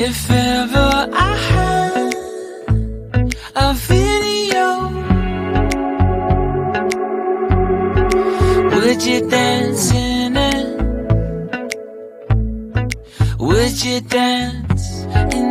If ever I had a video, would you dance in it? Would you dance in